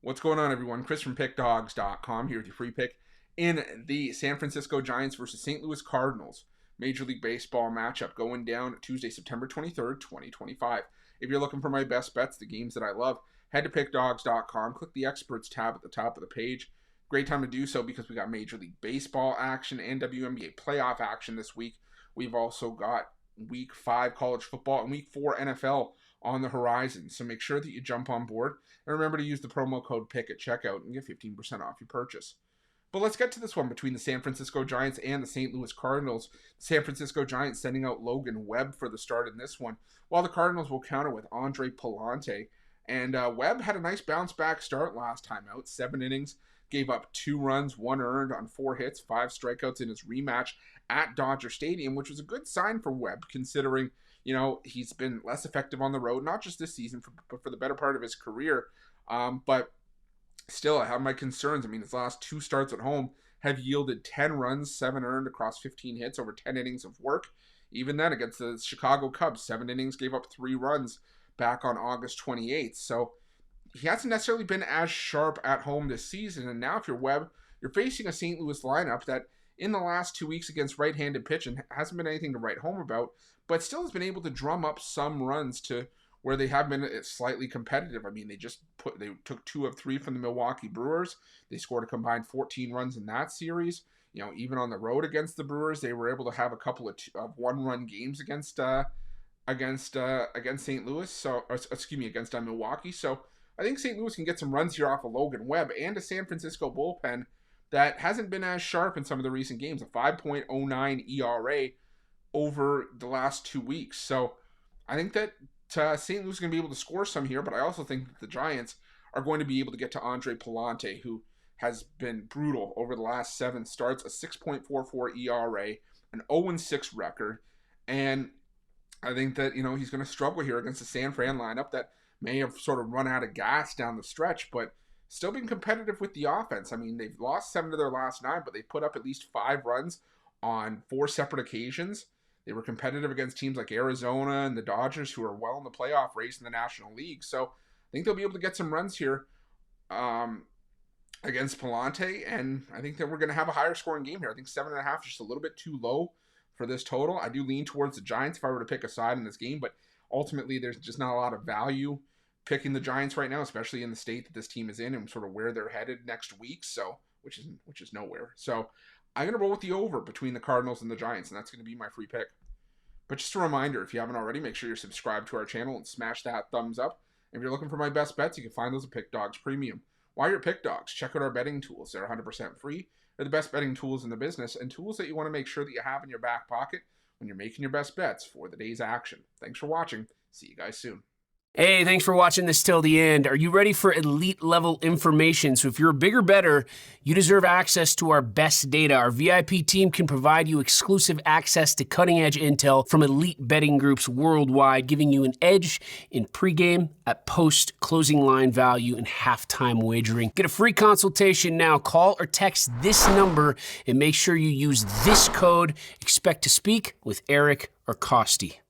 What's going on, everyone? Chris from Pickdawgz.com here with your free pick in the San Francisco Giants versus St. Louis Cardinals Major League Baseball matchup going down Tuesday, September 23rd, 2025. If you're looking for my best bets, the games that I love, head to Pickdawgz.com, click the Experts tab at the top of the page. Great time to do so because we got Major League Baseball action and WNBA playoff action this week. We've also got Week 5 college football and Week 4 NFL on the horizon. So make sure that you jump on board and remember to use the promo code PICK at checkout and get 15% off your purchase. But let's get to this one between the San Francisco Giants and the St. Louis Cardinals. The San Francisco Giants sending out Logan Webb for the start in this one, while the Cardinals will counter with Andre Pallante. And Webb had a nice bounce back start last time out. 7 innings, gave up 2 runs, 1 earned on 4 hits, 5 strikeouts in his rematch at Dodger Stadium, which was a good sign for Webb considering, he's been less effective on the road, not just this season, but for the better part of his career. But still, I have my concerns. I mean, his last 2 starts at home have yielded 10 runs, 7 earned across 15 hits over 10 innings of work. Even then, against the Chicago Cubs, 7 innings, gave up 3 runs back on August 28th. So he hasn't necessarily been as sharp at home this season. And now if you're Webb, you're facing a St. Louis lineup that in the last 2 weeks against right-handed pitching hasn't been anything to write home about, but still has been able to drum up some runs to where they have been slightly competitive. I mean, they took 2 of 3 from the Milwaukee Brewers. They scored a combined 14 runs in that series. Even on the road against the Brewers, they were able to have a couple of 1-run games against St. Louis. Against Milwaukee. So I think St. Louis can get some runs here off of Logan Webb and a San Francisco bullpen that hasn't been as sharp in some of the recent games. A 5.09 ERA over the last 2 weeks. So I think that St. Louis is going to be able to score some here, but I also think that the Giants are going to be able to get to Andre Pallante, who has been brutal over the last 7 starts, a 6.44 ERA, an 0-6 record, and I think that, he's going to struggle here against the San Fran lineup that may have sort of run out of gas down the stretch, but still been competitive with the offense. I mean, they've lost 7 of their last 9, but they put up at least 5 runs on 4 separate occasions. They were competitive against teams like Arizona and the Dodgers, who are well in the playoff race in the National League. So I think they'll be able to get some runs here against Pallante, and I think that we're going to have a higher scoring game here. I think 7.5 is just a little bit too low for this total. I do lean towards the Giants if I were to pick a side in this game, but ultimately there's just not a lot of value picking the Giants right now, especially in the state that this team is in and sort of where they're headed next week, so which is nowhere. So I'm going to roll with the over between the Cardinals and the Giants, and that's going to be my free pick. But just a reminder, if you haven't already, make sure you're subscribed to our channel and smash that thumbs up. And if you're looking for my best bets, you can find those at Pickdawgz Premium. While you're at Pickdawgz, check out our betting tools. They're 100% free. They're the best betting tools in the business and tools that you want to make sure that you have in your back pocket when you're making your best bets for the day's action. Thanks for watching. See you guys soon. Hey, thanks for watching this till the end. Are you ready for elite level information? So if you're a bigger bettor, you deserve access to our best data. Our VIP team can provide you exclusive access to cutting edge intel from elite betting groups worldwide, giving you an edge in pregame, at post, closing line value, and halftime wagering. Get a free consultation now. Call or text this number and make sure you use this code. Expect to speak with Eric or Costi.